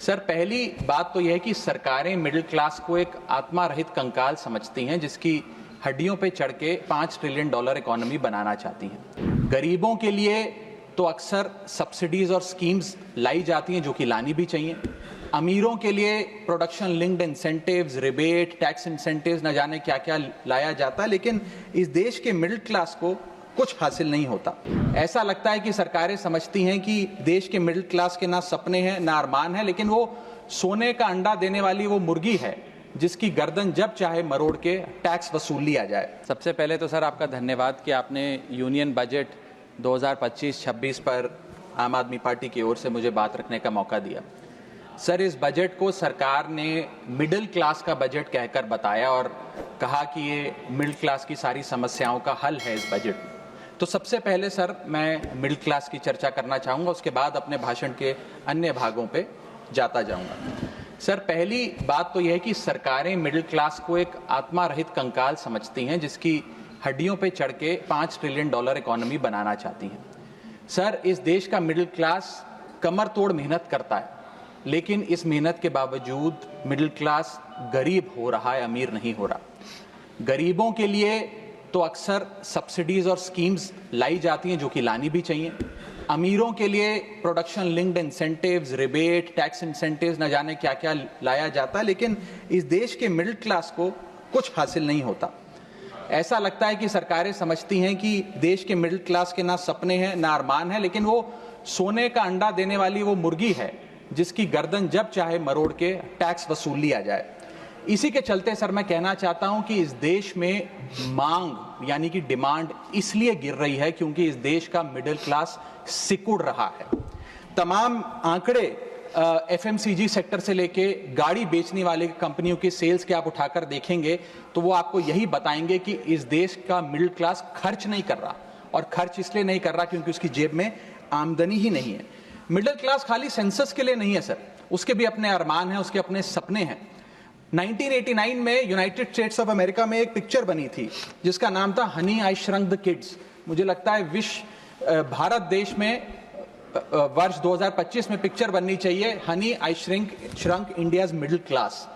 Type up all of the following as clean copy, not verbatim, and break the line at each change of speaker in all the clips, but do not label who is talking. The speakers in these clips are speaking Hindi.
सर, पहली बात तो यह है कि सरकारें मिडिल क्लास को एक आत्मा रहित कंकाल समझती हैं जिसकी हड्डियों पे चढ़ के $5 ट्रिलियन इकोनॉमी बनाना चाहती हैं। गरीबों के लिए तो अक्सर सब्सिडीज और स्कीम्स लाई जाती हैं जो कि लानी भी चाहिए। अमीरों के लिए production linked incentives, rebate, tax incentives, न जाने क्या क्या लाया जाता है, लेकिन इस देश के मिडिल क्लास को कुछ हासिल नहीं होता। ऐसा लगता है कि सरकारें समझती हैं कि देश के मिडिल क्लास के ना सपने हैं ना अरमान है, लेकिन वो सोने का अंडा देने वाली वो मुर्गी है जिसकी गर्दन जब चाहे मरोड़ के टैक्स वसूल लिया जाए। सबसे पहले तो सर आपका धन्यवाद कि आपने यूनियन बजट 2025-26 पर आम आदमी पार्टी की ओर से मुझे बात रखने का मौका दिया। सर, इस बजट को सरकार ने मिडिल क्लास का बजट कहकर बताया और कहा कि ये मिडिल क्लास की सारी समस्याओं का हल है इस बजट में। तो सबसे पहले सर मैं मिडिल क्लास की चर्चा करना चाहूँगा, उसके बाद अपने भाषण के अन्य भागों पे जाता जाऊँगा। सर, पहली बात तो यह है कि सरकारें मिडिल क्लास को एक आत्मा रहित कंकाल समझती हैं जिसकी हड्डियों पे चढ़ के $5 ट्रिलियन इकोनॉमी बनाना चाहती हैं। सर, इस देश का मिडिल क्लास कमर तोड़ मेहनत करता है, लेकिन इस मेहनत के बावजूद मिडिल क्लास गरीब हो रहा है, अमीर नहीं हो रहा। गरीबों के लिए तो अक्सर सब्सिडीज और स्कीम्स लाई जाती हैं जो कि लानी भी चाहिए। अमीरों के लिए production linked incentives, rebate, tax incentives, न जाने क्या क्या लाया जाता है, लेकिन इस देश के मिडिल क्लास को कुछ हासिल नहीं होता। ऐसा लगता है कि सरकारें समझती हैं कि देश के मिडिल क्लास के ना सपने हैं ना अरमान है, लेकिन वो सोने का अंडा देने वाली वो मुर्गी है जिसकी गर्दन जब चाहे मरोड़ के टैक्स वसूल लिया जाए। इसी के चलते सर मैं कहना चाहता हूं कि इस देश में मांग यानी कि डिमांड इसलिए गिर रही है क्योंकि इस देश का मिडिल क्लास सिकुड़ रहा है। तमाम आंकड़े एफएमसीजी सेक्टर से लेके गाड़ी बेचने वाले कंपनियों की सेल्स के आप उठाकर देखेंगे तो वो आपको यही बताएंगे कि इस देश का मिडिल क्लास खर्च नहीं कर रहा, और खर्च इसलिए नहीं कर रहा क्योंकि उसकी जेब में आमदनी ही नहीं है। मिडिल क्लास खाली सेंसस के लिए नहीं है सर, उसके भी अपने अरमान हैं, उसके अपने सपने हैं। 1989 में यूनाइटेड स्टेट्स ऑफ अमेरिका में एक पिक्चर बनी थी जिसका नाम था Honey I shrunk the kids. मुझे लगता है भारत देश में वर्ष 2025 में पिक्चर बननी चाहिए honey I shrunk India's middle class.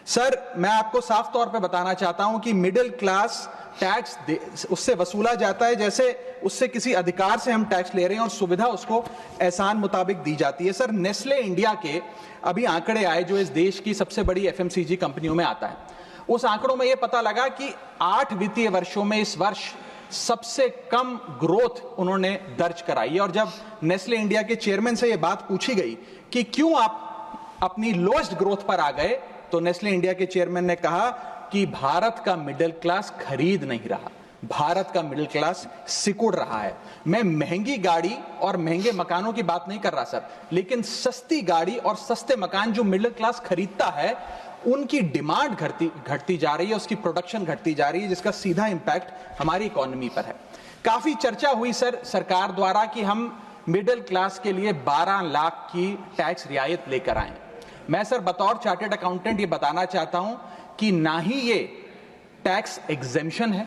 Sir, मैं आपको साफ तौर पे बताना चाहता हूं कि मिडिल क्लास टैक्स उससे वसूला जाता है जैसे उससे किसी अधिकार से हम टैक्स ले रहे हैं और सुविधा उसको एहसान मुताबिक दी जाती है। सर, नेस्ले इंडिया के अभी आंकड़े आए जो इस देश की सबसे बड़ी एफएमसीजी कंपनियों में आता है। उस आंकड़ों में यह पता लगा कि 8 वित्तीय वर्षों में इस वर्ष सबसे कम ग्रोथ उन्होंने दर्ज कराई है। और जब नेस्ले इंडिया के चेयरमैन से यह बात पूछी गई कि क्यों आप अपनी लोएस्ट ग्रोथ पर आ गए, तो नेस्ले इंडिया के चेयरमैन ने कहा कि भारत का मिडिल क्लास खरीद नहीं रहा, भारत का मिडिल क्लास सिकुड़ रहा है। मैं महंगी गाड़ी और महंगे मकानों की बात नहीं कर रहा सर, लेकिन सस्ती गाड़ी और सस्ते मकान जो मिडिल क्लास खरीदता है उनकी डिमांड घटती जा रही है, उसकी प्रोडक्शन घटती जा रही है, जिसका सीधा इंपैक्ट हमारी इकोनॉमी पर है। काफी चर्चा हुई सर सरकार द्वारा कि हम मिडिल क्लास के लिए 12 लाख की टैक्स रियायत लेकर आए। मैं सर बतौर चार्टर्ड अकाउंटेंट ये बताना चाहता हूं कि ना ही ये टैक्स एग्जेम्पशन है,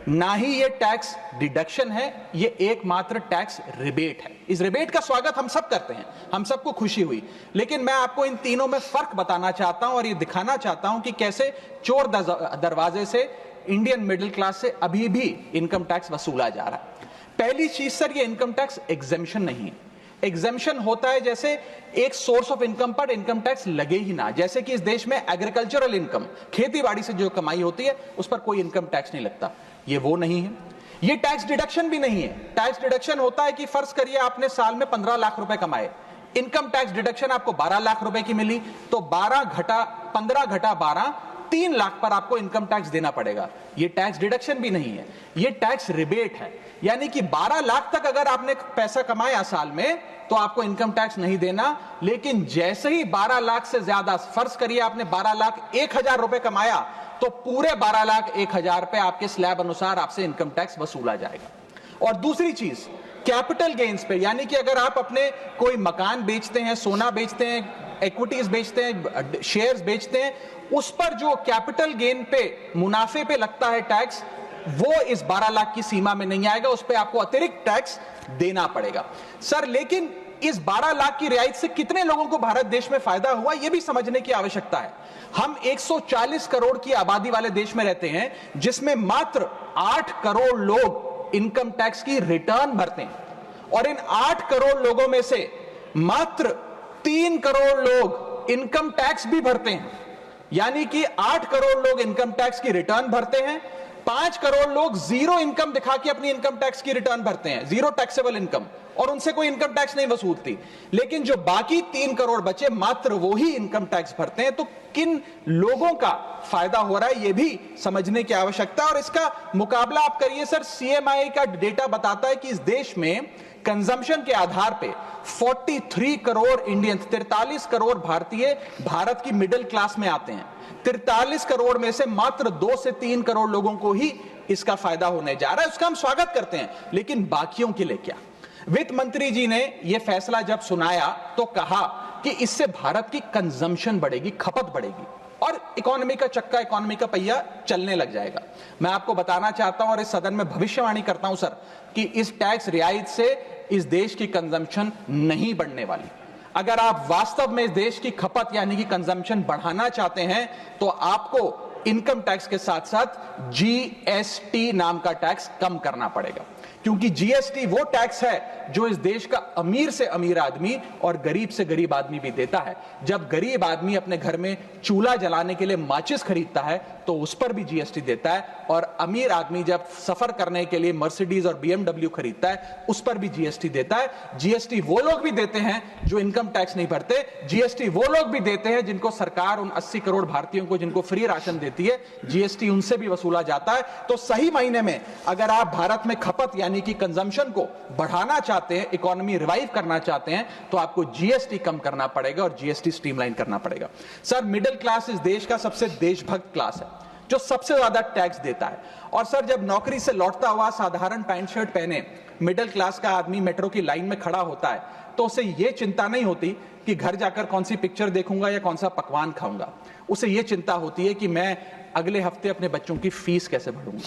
ना ही ये टैक्स डिडक्शन है, ये एकमात्र टैक्स रिबेट है। इस रिबेट का स्वागत हम सब करते हैं, हम सबको खुशी हुई, लेकिन मैं आपको इन तीनों में फर्क बताना चाहता हूं और ये दिखाना चाहता हूं कि कैसे चोर दरवाजे से इंडियन मिडिल क्लास से अभी भी इनकम टैक्स वसूला जा रहा है। पहली चीज सर, ये इनकम टैक्स एग्जेम्पशन नहीं है। एग्जेम्पशन होता है जैसे एक सोर्स ऑफ इनकम पर इनकम टैक्स लगे ही ना, जैसे कि इस देश में एग्रीकल्चरल इनकम, खेती बाड़ी से जो कमाई होती है उस पर कोई इनकम टैक्स नहीं लगता। ये वो नहीं है। ये टैक्स डिडक्शन भी नहीं है। टैक्स डिडक्शन होता है कि फर्ज करिए आपने साल में 15 लाख रुपए कमाए, इनकम टैक्स डिडक्शन आपको 12 लाख रुपए की मिली, तो 15 घटा 12 3 लाख पर आपको इनकम टैक्स देना पड़ेगा। ये टैक्स डिडक्शन भी नहीं है, ये टैक्स रिबेट है। यानी कि 12 लाख तक अगर आपने पैसा कमाया साल में तो आपको इनकम टैक्स नहीं देना, लेकिन जैसे ही 12 लाख से ज्यादा, फर्ज करिए आपने 12 लाख 1,000 रुपए कमाया, तो पूरे 12 लाख 1,000 पे आपके स्लैब अनुसार आपसे इनकम टैक्स वसूला जाएगा। और दूसरी चीज, कैपिटल गेन्स पे, यानी कि अगर आप अपने कोई मकान बेचते हैं, सोना बेचते हैं, इक्विटीज बेचते हैं, शेयर्स बेचते हैं, उस पर जो कैपिटल गेन पे, मुनाफे पे लगता है टैक्स, वो इस 12 लाख की सीमा में नहीं आएगा, उस पर आपको अतिरिक्त टैक्स देना पड़ेगा। सर, लेकिन इस 12 लाख की रियायत से कितने लोगों को भारत देश में फायदा हुआ, यह भी समझने की आवश्यकता है। हम 140 करोड़ की आबादी वाले देश में रहते हैं, जिसमें मात्र 8 करोड़ लोग इनकम टैक्स की रिटर्न भरते हैं, और इन 8 करोड़ लोगों में से मात्र 3 करोड़ लोग इनकम टैक्स भी भरते हैं। यानी कि 8 करोड़ लोग इनकम टैक्स की रिटर्न भरते हैं, 5 करोड़ लोग जीरो इनकम दिखा के अपनी इनकम टैक्स की रिटर्न भरते हैं, जीरो टैक्सेबल इनकम, और उनसे कोई इनकम टैक्स नहीं वसूलती। लेकिन जो बाकी 3 करोड़ बचे, मात्र वो ही इनकम टैक्स भरते हैं। तो किन लोगों का फायदा हो रहा है, यह भी समझने की आवश्यकता है। और इसका मुकाबला आप करिए सर, सीएमआई का डेटा बताता है कि इस देश में कंजम्पशन के आधार पे 43 करोड़ इंडियंस, 43 करोड़ भारतीय भारत की मिडिल क्लास में आते हैं। 43 करोड़ में से मात्र 2 से 3 करोड़ लोगों को ही इसका फायदा होने जा रहा है। उसका हम स्वागत करते हैं, लेकिन बाकियों के लिए क्या? वित्त मंत्री जी ने यह फैसला जब सुनाया तो कहा कि इससे भारत की कंजम्पशन बढ़ेगी, खपत बढ़ेगी, और इकोनॉमी का चक्का, इकोनॉमी का पहिया चलने लग जाएगा। मैं आपको बताना चाहता हूं और इस सदन में भविष्यवाणी करता हूं सर, कि इस टैक्स रियायत से इस देश की कंजम्पशन नहीं बढ़ने वाली। अगर आप वास्तव में इस देश की खपत यानी कि कंजम्पशन बढ़ाना चाहते हैं, तो आपको इनकम टैक्स के साथ साथ जीएसटी नाम का टैक्स कम करना पड़ेगा, क्योंकि जीएसटी वो टैक्स है जो इस देश का अमीर से अमीर आदमी और गरीब से गरीब आदमी भी देता है। जब गरीब आदमी अपने घर में चूल्हा जलाने के लिए माचिस खरीदता है तो उस पर भी जीएसटी देता है, और अमीर आदमी जब सफर करने के लिए मर्सिडीज और बीएमडब्ल्यू खरीदता है उस पर भी जीएसटी देता है। जीएसटी वो लोग भी देते हैं जो इनकम टैक्स नहीं भरते, जीएसटी वो लोग भी देते हैं जिनको सरकार, उन 80 करोड़ भारतीयों को जिनको फ्री राशन देती है, जीएसटी उनसे भी वसूला जाता है। तो सही मायने में अगर आप भारत में खपत यानी कि कंजम्पशन को बढ़ाना चाहते हैं, इकोनॉमी रिवाइव करना चाहते हैं, तो आपको जीएसटी कम करना पड़ेगा और जीएसटी स्ट्रीमलाइन करना पड़ेगा। सर, मिडिल क्लास इस देश का सबसे देशभक्त क्लास है, जो सबसे ज्यादा टैक्स देता है। और सर, जब नौकरी से लौटता हुआ साधारण पैंट शर्ट पहने मिडिल क्लास का आदमी मेट्रो की लाइन में खड़ा होता है, तो उसे यह चिंता नहीं होती कि घर जाकर कौन सी पिक्चर देखूंगा या कौन सा पकवान खाऊंगा। उसे यह चिंता होती है कि मैं अगले हफ्ते अपने बच्चों की फीस कैसे भरूंगा,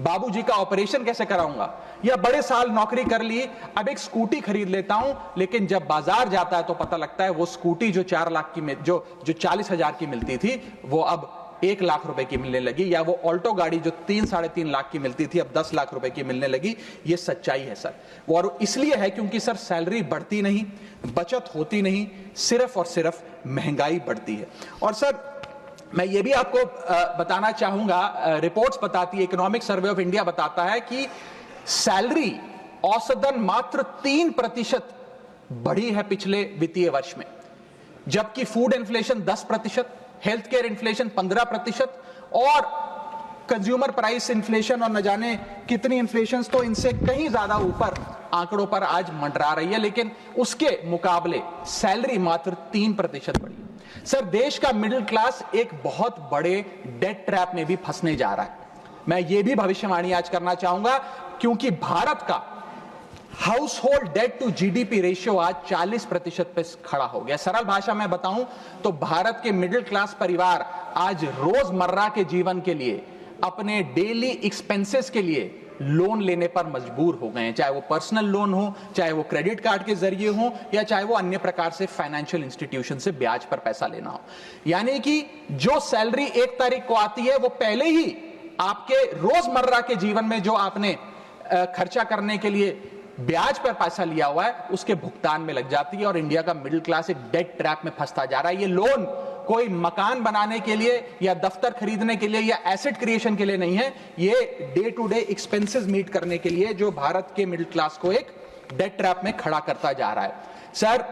बाबूजी का ऑपरेशन कैसे कराऊंगा, या बड़े साल नौकरी कर ली, अब एक स्कूटी खरीद लेता हूं। लेकिन जब बाजार जाता है तो पता लगता है वो स्कूटी जो 4 लाख की जो 40,000 की मिलती थी, वो अब 1 लाख रुपए की मिलने लगी, या वो ऑल्टो गाड़ी जो 3-3.5 लाख की मिलती थी अब 10 लाख रुपए की मिलने लगी। ये सच्चाई है सर, और इसलिए है क्योंकि सर सैलरी बढ़ती नहीं, बचत होती नहीं, सिर्फ और सिर्फ महंगाई बढ़ती है। और सर, मैं ये भी आपको बताना चाहूंगा, रिपोर्ट्स बताती है, इकोनॉमिक सर्वे ऑफ इंडिया बताता है कि सैलरी औसतन मात्र 3% बढ़ी है पिछले वित्तीय वर्ष में, जबकि food inflation 10%, health care inflation 15%, और कंज्यूमर प्राइस इन्फ्लेशन और न जाने कितनी इन्फ्लेशन तो इनसे कहीं ज्यादा ऊपर आंकड़ों पर आज मंडरा रही है। लेकिन उसके मुकाबले सैलरी मात्र 3% बढ़ी। सर, देश का मिडिल क्लास एक बहुत बड़े डेट ट्रैप में भी फंसने जा रहा है। मैं ये भी भविष्यवाणी आज करना चाहूंगा, क्योंकि भारत का household debt to GDP ratio आज 40% पे खड़ा हो गया। सरल भाषा में बताऊं तो भारत के मिडिल क्लास परिवार आज रोजमर्रा के जीवन के लिए, अपने डेली एक्सपेंसेस के लिए लोन लेने पर मजबूर हो गए हैं, चाहे वो पर्सनल लोन हो, चाहे वो क्रेडिट कार्ड के जरिए हो, या चाहे वो अन्य प्रकार से फाइनेंशियल इंस्टीट्यूशन से ब्याज पर पैसा लेना हो। यानी कि जो सैलरी 1 तारीख को आती है, वो पहले ही आपके रोजमर्रा के जीवन में जो आपने खर्चा करने के लिए ब्याज पर पैसा लिया हुआ है, उसके भुगतान में लग जाती है। और इंडिया का मिडिल क्लास एक डेट ट्रैप में फंसता जा रहा है। ये लोन कोई मकान बनाने के लिए या दफ्तर खरीदने के लिए या एसेट क्रिएशन के लिए नहीं है, ये day to day expenses meet करने के लिए, जो भारत के मिडिल क्लास को एक डेट ट्रैप में खड़ा करता जा रहा है। सर,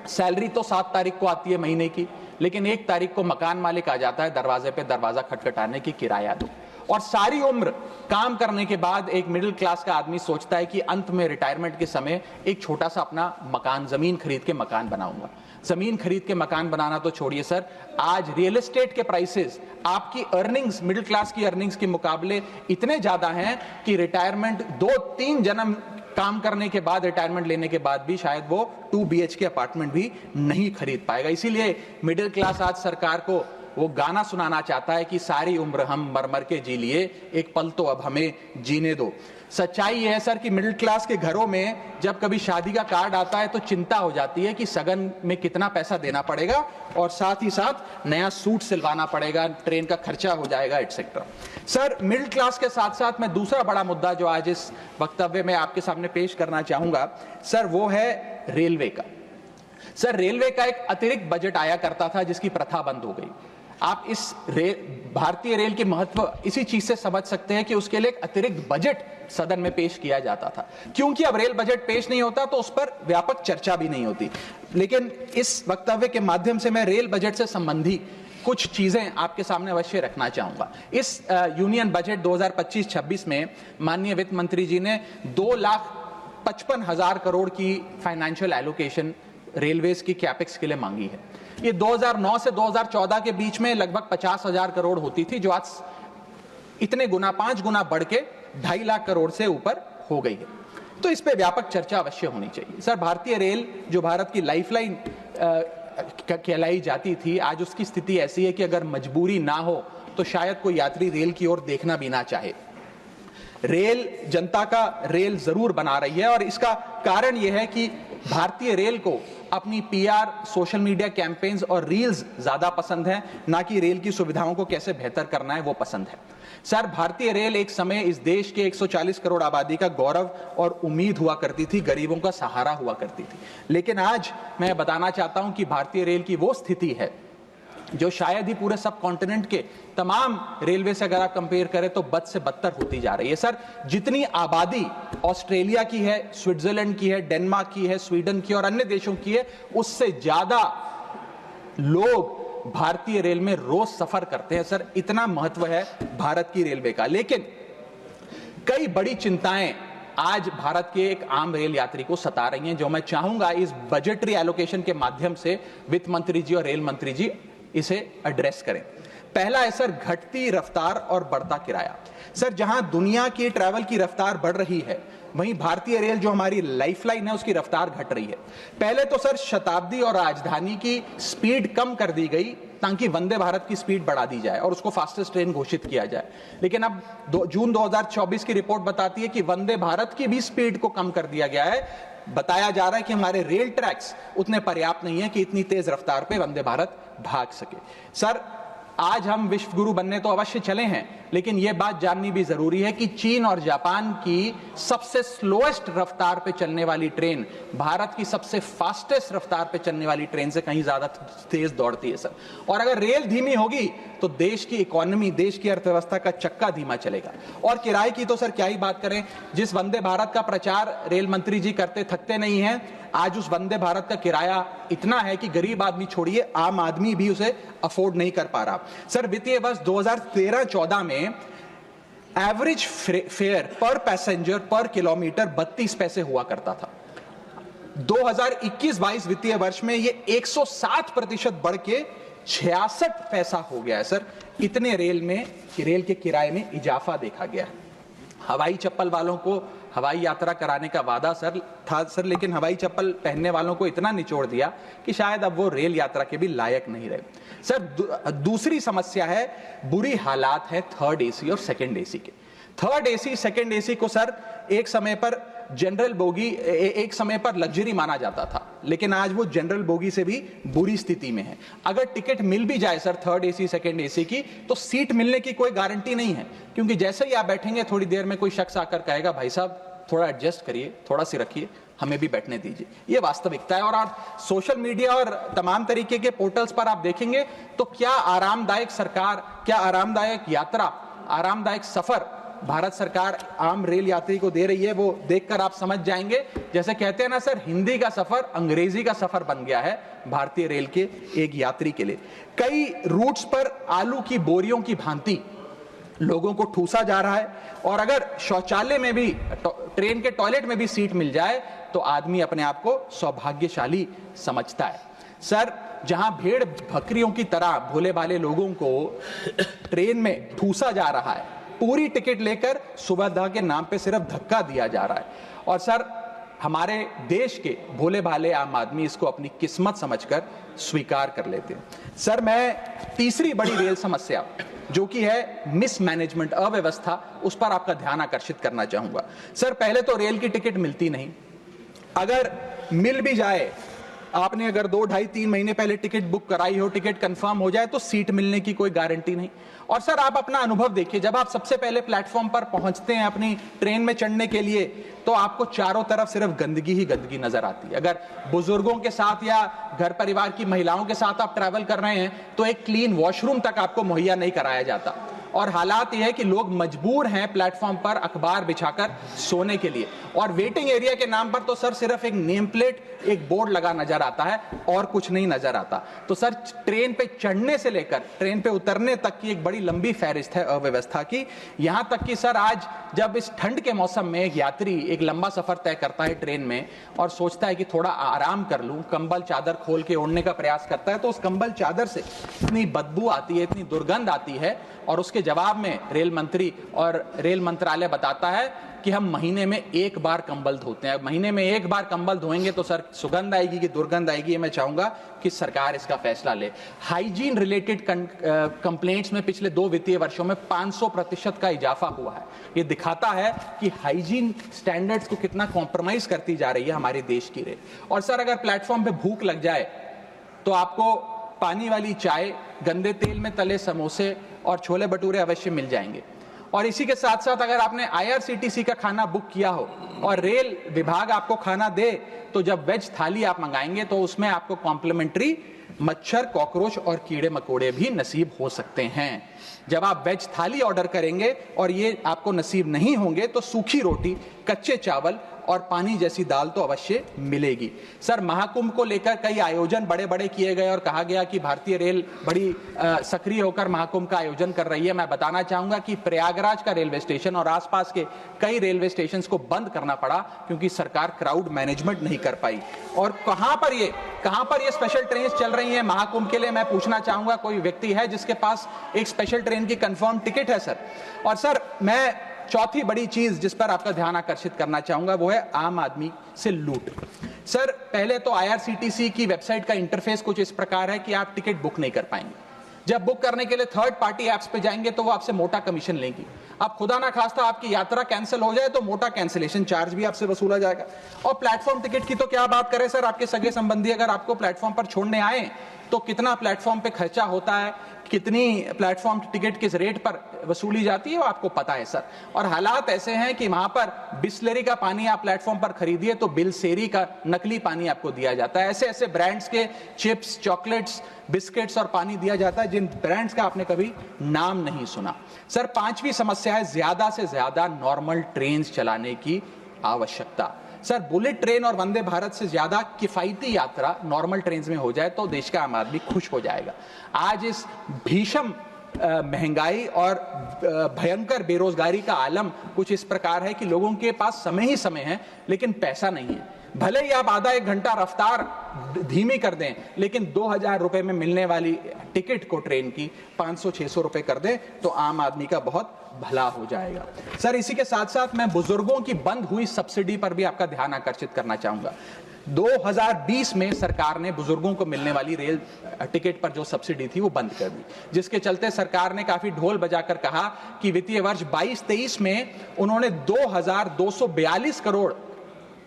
सैलरी तो 7 तारीख को आती है महीने की, लेकिन 1 तारीख को मकान मालिक आ जाता है दरवाजे पे दरवाजा खटखटाने की किराया दो। और सारी उम्र काम करने के बाद एक मिडिल क्लास का आदमी सोचता है कि अंत में रिटायरमेंट के समय एक छोटा सा अपना मकान, जमीन खरीद के मकान बनाऊंगा। जमीन खरीद के मकान बनाना तो छोड़िए सर, आज रियल एस्टेट के प्राइसेस, आपकी अर्निंग्स, मिडिल क्लास की अर्निंग्स के मुकाबले इतने ज्यादा हैं कि रिटायरमेंट 2-3 जन्म काम करने के बाद, रिटायरमेंट लेने के बाद भी शायद वो 2 BHK अपार्टमेंट भी नहीं खरीद पाएगा। इसीलिए मिडिल क्लास आज सरकार को वो गाना सुनाना चाहता है कि सारी उम्र हम मर मर के जी लिए, एक पल तो अब हमें जीने दो। सच्चाई यह है सर कि मिडिल क्लास के घरों में जब कभी शादी का कार्ड आता है तो चिंता हो जाती है कि सगन में कितना पैसा देना पड़ेगा और साथ ही साथ नया सूट सिलवाना पड़ेगा, ट्रेन का खर्चा हो जाएगा, एटसेट्रा। सर, मिडिल क्लास के साथ साथ मैं दूसरा बड़ा मुद्दा जो आज इस वक्तव्य में आपके सामने पेश करना चाहूंगा सर, वो है रेलवे का। सर, रेलवे का एक अतिरिक्त बजट आया करता था जिसकी प्रथा बंद हो गई। आप इस भारतीय रेल के महत्व इसी चीज से समझ सकते हैं कि उसके लिए एक अतिरिक्त बजट सदन में पेश किया जाता था। क्योंकि अब रेल बजट पेश नहीं होता तो उस पर व्यापक चर्चा भी नहीं होती। लेकिन इस वक्तव्य के माध्यम से मैं रेल बजट से संबंधी कुछ चीजें आपके सामने अवश्य रखना चाहूंगा। इस यूनियन बजट 2025-26 में माननीय वित्त मंत्री जी ने 2,55,000 करोड़ की फाइनेंशियल एलोकेशन रेलवेज की कैपेक्स के लिए मांगी है। ये 2009 से 2014 के बीच में लगभग 50,000 करोड़ होती थी, जो आज इतने गुना 5 गुना बढ़ के 2.5 लाख करोड़ से ऊपर हो गई है। तो इस पे व्यापक चर्चा अवश्य होनी चाहिए। सर, भारतीय रेल जो भारत की लाइफलाइन कहलाई जाती थी, आज उसकी स्थिति ऐसी है कि अगर मजबूरी ना हो तो शायद कोई यात्री रेल की ओर देखना भी ना चाहे। रेल जनता का रेल जरूर बना रही है और इसका कारण यह है कि भारतीय रेल को अपनी पीआर, सोशल मीडिया कैंपेन्स और रील्स ज्यादा पसंद है, ना कि रेल की सुविधाओं को कैसे बेहतर करना है वो पसंद है। सर, भारतीय रेल एक समय इस देश के 140 करोड़ आबादी का गौरव और उम्मीद हुआ करती थी, गरीबों का सहारा हुआ करती थी। लेकिन आज मैं बताना चाहता हूं कि भारतीय रेल की वो स्थिति है जो शायद ही पूरे सब कॉन्टिनेंट के तमाम रेलवे से अगर आप कंपेयर करें तो बद से बदतर होती जा रही है। सर, जितनी आबादी ऑस्ट्रेलिया की है, स्विट्जरलैंड की है, डेनमार्क की है, स्वीडन की और अन्य देशों की है, उससे ज्यादा लोग भारतीय रेल में रोज सफर करते हैं। सर, इतना महत्व है भारत की रेलवे का। लेकिन कई बड़ी चिंताएं आज भारत के एक आम रेल यात्री को सता रही हैं, जो मैं चाहूंगा इस बजटरी एलोकेशन के माध्यम से वित्त मंत्री जी और रेल मंत्री जी इसे एड्रेस करें। पहला है सर, घटती रफ्तार और बढ़ता किराया। सर, जहां दुनिया की ट्रैवल की रफ्तार बढ़ रही है, वहीं भारतीय रेल जो हमारी लाइफलाइन है उसकी रफ्तार घट रही है। पहले तो सर शताब्दी और राजधानी की स्पीड कम कर दी गई ताकि वंदे भारत की स्पीड बढ़ा दी जाए और उसको फास्टेस्ट ट्रेन घोषित किया जाए। लेकिन अब जून 2024 की रिपोर्ट बताती है कि वंदे भारत की भी स्पीड को कम कर दिया गया है। बताया जा रहा है कि हमारे रेल ट्रैक्स उतने पर्याप्त नहीं है कि इतनी तेज रफ्तार पे वंदे भारत भाग सके। सर, आज हम विश्व गुरु बनने तो अवश्य चले हैं, लेकिन यह बात जाननी भी जरूरी है कि चीन और जापान की सबसे स्लोएस्ट रफ्तार पे चलने वाली ट्रेन भारत की सबसे फास्टेस्ट रफ्तार पे चलने वाली ट्रेन से कहीं ज्यादा तेज दौड़ती है। सर, और अगर रेल धीमी होगी तो देश की इकोनॉमी, देश की अर्थव्यवस्था का चक्का धीमा चलेगा। और किराए की तो सर क्या ही बात करें, जिस वंदे भारत का प्रचार रेल मंत्री जी करते थकते नहीं हैं, आज उस वंदे भारत का किराया इतना है कि गरीब आदमी छोड़िए, आम आदमी भी उसे अफोर्ड नहीं कर पा रहा। सर, वित्तीय वर्ष 2013-14 में एवरेज फेयर पर पैसेंजर पर किलोमीटर 32 पैसे हुआ करता था। 2021-22 वित्तीय वर्ष में ये 107% बढ़ के 66 पैसा हो गया है। सर, इतने रेल के किराए में इजाफा देखा गया है। हवाई चप्पल वालों को हवाई यात्रा कराने का वादा था सर, लेकिन हवाई चप्पल पहनने वालों को इतना निचोड़ दिया कि शायद अब वो रेल यात्रा के भी लायक नहीं रहे। सर, दूसरी समस्या है, बुरी हालात है थर्ड एसी और सेकंड एसी के। थर्ड एसी, सेकंड एसी को सर एक समय पर जनरल बोगी, एक समय पर लग्जरी माना जाता था, लेकिन आज वो जनरल बोगी से भी बुरी स्थिति में है। अगर टिकट मिल भी जाए sir third AC, second AC की, तो सीट मिलने की कोई गारंटी नहीं है, क्योंकि जैसे ही आप बैठेंगे थोड़ी देर में कोई शख्स आकर कहेगा, भाई साहब थोड़ा एडजस्ट करिए, थोड़ा सी रखिए, हमें भी बैठने दीजिए। ये वास्तविकता है। और आप सोशल मीडिया और तमाम तरीके के पोर्टल्स पर आप देखेंगे तो क्या आरामदायक सरकार, क्या आरामदायक यात्रा, आरामदायक सफर भारत सरकार आम रेल यात्री को दे रही है, वो देखकर आप समझ जाएंगे। जैसे कहते हैं ना सर, हिंदी का सफर अंग्रेजी का सफर बन गया है भारतीय रेल के एक यात्री के लिए। कई रूट्स पर आलू की बोरियों की भांति लोगों को ठूसा जा रहा है, और अगर शौचालय में भी, ट्रेन के टॉयलेट में भी सीट मिल जाए तो आदमी अपने आप को सौभाग्यशाली समझता है। सर, जहां भेड़ बकरियों की तरह भोले भाले लोगों को ट्रेन में ठूसा जा रहा है, पूरी टिकट लेकर सुविधा के नाम पे सिर्फ धक्का दिया जा रहा है। और सर, हमारे देश के भोले भाले आम आदमी इसको अपनी किस्मत समझकर स्वीकार कर लेते हैं। सर, मैं तीसरी बड़ी रेल समस्या जो कि है मिसमैनेजमेंट, अव्यवस्था, उस पर आपका ध्यान आकर्षित करना चाहूंगा। सर, पहले तो रेल की टिकट मिलती नहीं, अगर मिल भी जाए, आपने अगर 2, 2.5, 3 महीने पहले टिकट बुक कराई हो, टिकट कंफर्म हो जाए तो सीट मिलने की कोई गारंटी नहीं। और सर, आप अपना अनुभव देखिए, जब आप सबसे पहले प्लेटफॉर्म पर पहुंचते हैं अपनी ट्रेन में चढ़ने के लिए, तो आपको चारों तरफ सिर्फ गंदगी ही गंदगी नजर आती है। अगर बुजुर्गों के साथ या घर परिवार की महिलाओं के साथ आप ट्रैवल कर रहे हैं तो एक क्लीन वॉशरूम तक आपको मुहैया नहीं कराया जाता। और हालात यह है कि लोग मजबूर हैं प्लेटफॉर्म पर अखबार बिछाकर सोने के लिए, और वेटिंग एरिया के नाम पर तो सर सिर्फ एक नेम प्लेट, एक बोर्ड लगा नजर आता है और कुछ नहीं नजर आता। तो सर, ट्रेन पे चढ़ने से लेकर ट्रेन पे उतरने तक की एक बड़ी लंबी फहरिस्त है अव्यवस्था की। यहां तक कि सर, आज जब इस ठंड के मौसम में एक यात्री एक लंबा सफर तय करता है ट्रेन में और सोचता है कि थोड़ा आराम कर लूं, कंबल चादर खोल के ओढ़ने का प्रयास करता है, तो उस कंबल चादर से इतनी बदबू आती है, इतनी दुर्गंध आती है, और उसके जवाब में रेल मंत्री और रेल मंत्रालय बताता है कि हम महीने में 1 बार कंबल धोते हैं। महीने में 1 बार कंबल धोएंगे तो सर सुगंध आएगी कि दुर्गंध आएगी, ये मैं चाहूंगा कि सरकार इसका फैसला ले। हाइजीन रिलेटेड कंप्लेंट्स में पिछले 2 वित्तीय वर्षों में 500% का इजाफा हुआ है। ये दिखाता है कि हाइजीन स्टैंडर्ड्स को कितना कॉम्प्रोमाइज करती जा रही है हमारे देश की रेल। और सर, अगर प्लेटफॉर्म पे भूख लग जाए तो आपको पानी वाली चाय, गंदे तेल में तले समोसे और छोले भटूरे अवश्य मिल जाएंगे। और इसी के साथ साथ अगर आपने IRCTC का खाना बुक किया हो और रेल विभाग आपको खाना दे, तो जब वेज थाली आप मंगाएंगे तो उसमें आपको कॉम्प्लीमेंट्री मच्छर, कॉकरोच और कीड़े मकोड़े भी नसीब हो सकते हैं। जब आप वेज थाली ऑर्डर करेंगे और ये आपको नसीब नहीं होंगे तो सूखी रोटी, कच्चे चावल और पानी जैसी दाल तो अवश्य मिलेगी। सर, महाकुंभ को लेकर कई आयोजन बड़े बड़े किए गए और कहा गया कि भारतीय रेल बड़ी सक्रिय होकर महाकुंभ का आयोजन कर रही है। मैं बताना चाहूंगा कि प्रयागराज का रेलवे स्टेशन और आसपास के कई रेलवे स्टेशन को बंद करना पड़ा क्योंकि सरकार क्राउड मैनेजमेंट नहीं कर पाई। और कहां पर ये स्पेशल ट्रेन चल रही है महाकुंभ के लिए, मैं पूछना चाहूंगा, कोई व्यक्ति है जिसके पास एक स्पेशल ट्रेन की कंफर्म टिकट है सर? और सर, मैं चौथी बड़ी चीज जिस पर आपका ध्यान आकर्षित करना चाहूंगा वो है आम आदमी से लूट। सर, पहले तो IRCTC की वेबसाइट का इंटरफेस कुछ इस प्रकार है कि आप टिकट बुक नहीं कर पाएंगे। जब बुक करने के लिए थर्ड पार्टी ऐप्स पे जाएंगे तो वो आपसे मोटा कमीशन लेंगी। आप खुदा ना खास्ता आपकी यात्रा कैंसिल हो जाए तो मोटा कैंसिलेशन चार्ज भी आपसे वसूला जाएगा। और प्लेटफॉर्म टिकट की तो क्या बात करें सर, आपके सगे संबंधी अगर आपको प्लेटफॉर्म पर छोड़ने आए तो कितना प्लेटफॉर्म पे खर्चा होता है, कितनी प्लेटफॉर्म टिकट किस रेट पर वसूली जाती है वो आपको पता है सर। और हालात ऐसे हैं कि वहां पर बिस्लरी का पानी आप प्लेटफॉर्म पर खरीदिए तो बिलसेरी का नकली पानी आपको दिया जाता है। ऐसे ऐसे ब्रांड्स के चिप्स, चॉकलेट्स, बिस्किट्स और पानी दिया जाता है जिन ब्रांड्स का आपने कभी नाम नहीं सुना। सर, 5वीं समस्या है ज्यादा से ज्यादा नॉर्मल ट्रेन चलाने की आवश्यकता। सर, बुलेट ट्रेन और वंदे भारत से ज्यादा किफायती यात्रा नॉर्मल ट्रेन में हो जाए तो देश का आम आदमी खुश हो जाएगा। आज इस भीषण महंगाई और भयंकर बेरोजगारी का आलम कुछ इस प्रकार है कि लोगों के पास समय ही समय है लेकिन पैसा नहीं है। भले ही आप आधा 1 घंटा रफ्तार धीमी कर दें, लेकिन 2000 रुपए में मिलने वाली टिकट को ट्रेन की 500-600 रुपए कर दें तो आम आदमी का बहुत भला हो जाएगा। सर, इसी के साथ साथ मैं बुजुर्गों की बंद हुई सब्सिडी पर भी आपका ध्यान आकर्षित करना चाहूंगा। 2020 में सरकार ने बुजुर्गों को मिलने वाली रेल टिकट पर जो सब्सिडी थी वो बंद कर दी, जिसके चलते सरकार ने काफी ढोल बजाकर कहा कि वित्तीय वर्ष 22-23 में उन्होंने 2242 करोड़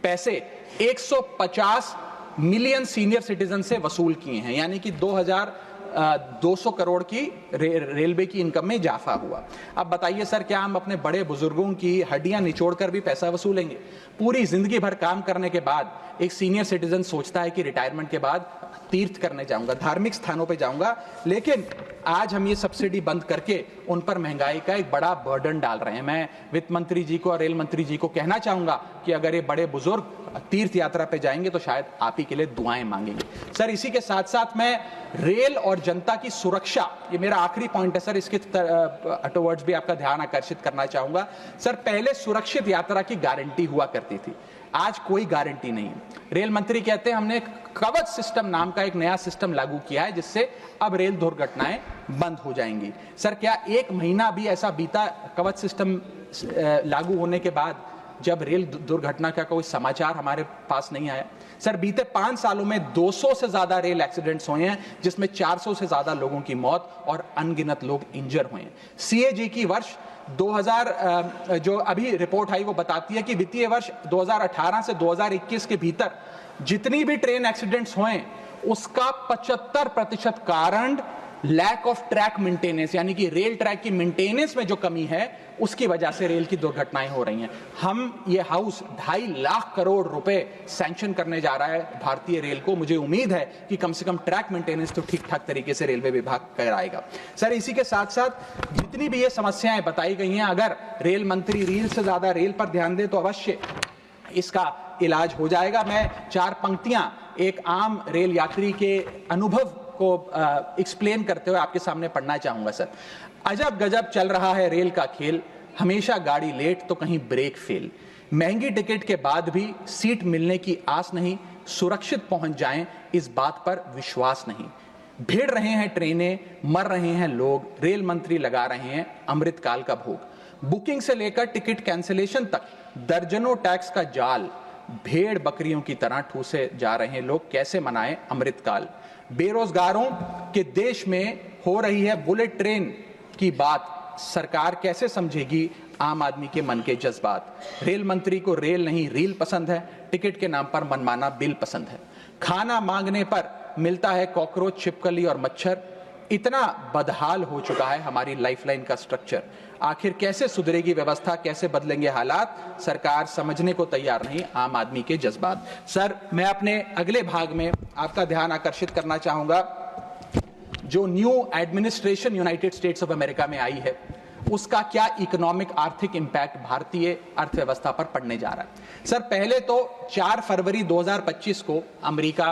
पैसे 150 मिलियन सीनियर सिटीजन से वसूल किए हैं, यानी कि 2200 करोड़ की रेलवे की इनकम में इजाफा हुआ। अब बताइए सर, क्या हम अपने बड़े बुजुर्गों की हड्डियां निचोड़कर भी पैसा वसूलेंगे? पूरी जिंदगी भर काम करने के बाद एक सीनियर सिटीजन सोचता है कि रिटायरमेंट के बाद तीर्थ करने जाऊंगा, धार्मिक स्थानों पे जाऊंगा, लेकिन आज हम ये सब्सिडी बंद करके उन पर महंगाई का एक बड़ा बर्डन डाल रहे हैं। मैं वित्त मंत्री जी को और रेल मंत्री जी को कहना चाहूंगा कि अगर ये बड़े बुजुर्ग तीर्थ यात्रा पे जाएंगे तो शायद आप ही के लिए दुआएं मांगेंगे। सर, इसी के साथ साथ मैं रेल और जनता की सुरक्षा, ये मेरा आखिरी पॉइंट है सर, इसके टुवर्ड्स भी आपका ध्यान आकर्षित करना चाहूंगा। सर, पहले सुरक्षित यात्रा की गारंटी हुआ करती थी, आज कोई गारंटी नहीं। रेल मंत्री कहते हैं हमने कवच सिस्टम नाम का एक नया सिस्टम लागू किया है जिससे अब रेल दुर्घटनाएं बंद हो जाएंगी। सर, क्या 1 महीना भी ऐसा बीता कवच सिस्टम लागू होने के बाद जब रेल दुर्घटना का कोई समाचार हमारे पास नहीं आया। सर, बीते 5 सालों में 200 से ज्यादा रेल एक्सीडेंट्स हुए हैं, जिसमें 400 से ज्यादा लोगों की मौत और अनगिनत लोग इंजर हुए हैं। सीएजी की वर्ष 2000 जो अभी रिपोर्ट आई वो बताती है कि वित्तीय वर्ष 2018 से 2021 के भीतर जितनी भी ट्रेन एक्सीडेंट्स हुए उसका 75% कारण लैक ऑफ ट्रैक मेंटेनेंस, यानी कि रेल ट्रैक की मेंटेनेंस में जो कमी है उसकी वजह से रेल की दुर्घटनाएं हो रही हैं। हम ये हाउस 2.5 लाख करोड़ रुपए सैंक्शन करने जा रहा है भारतीय रेल को। मुझे उम्मीद है कि कम से कम ट्रैक मेंटेनेंस तो ठीक ठाक तरीके से रेलवे विभाग कराएगा। सर, इसी के साथ साथ जितनी भी ये समस्याएं बताई गई हैं, अगर रेल मंत्री रील से ज्यादा रेल पर ध्यान दे तो अवश्य इसका इलाज हो जाएगा। मैं 4 पंक्तियां एक आम रेल यात्री के अनुभव को एक्सप्लेन करते हुए आपके सामने पढ़ना चाहूंगा। सर, अजब गजब चल रहा है रेल का खेल, हमेशा गाड़ी लेट तो कहीं ब्रेक फेल, महंगी टिकट के बाद भी सीट मिलने की आस नहीं, सुरक्षित पहुंच जाएं इस बात पर विश्वास नहीं, भिड़ रहे हैं ट्रेनें, मर रहे हैं लोग, रेल मंत्री लगा रहे हैं अमृतकाल का भोग, बुकिंग से लेकर टिकट कैंसिलेशन तक दर्जनों टैक्स का जाल, भेड़ बकरियों की तरह ठूसे जा रहे हैं लोग, कैसे मनाएं अमृतकाल, बेरोजगारों के देश में हो रही है बुलेट ट्रेन की बात, सरकार कैसे समझेगी आम आदमी के मन के जज्बात, रेल मंत्री को रेल नहीं रील पसंद है, टिकट के नाम पर मनमाना बिल पसंद है, खाना मांगने पर मिलता है कॉकरोच, छिपकली और मच्छर, इतना बदहाल हो चुका है हमारी लाइफलाइन का स्ट्रक्चर, आखिर कैसे सुधरेगी व्यवस्था, कैसे बदलेंगे हालात, सरकार समझने को तैयार नहीं आम आदमी के जज्बात। सर, मैं अपने अगले भाग में आपका ध्यान आकर्षित करना चाहूंगा, जो new administration United states of America में आई है उसका क्या इकोनॉमिक आर्थिक इंपैक्ट भारतीय अर्थव्यवस्था पर पड़ने जा रहा है। सर, पहले तो 4 फरवरी 2025 को अमेरिका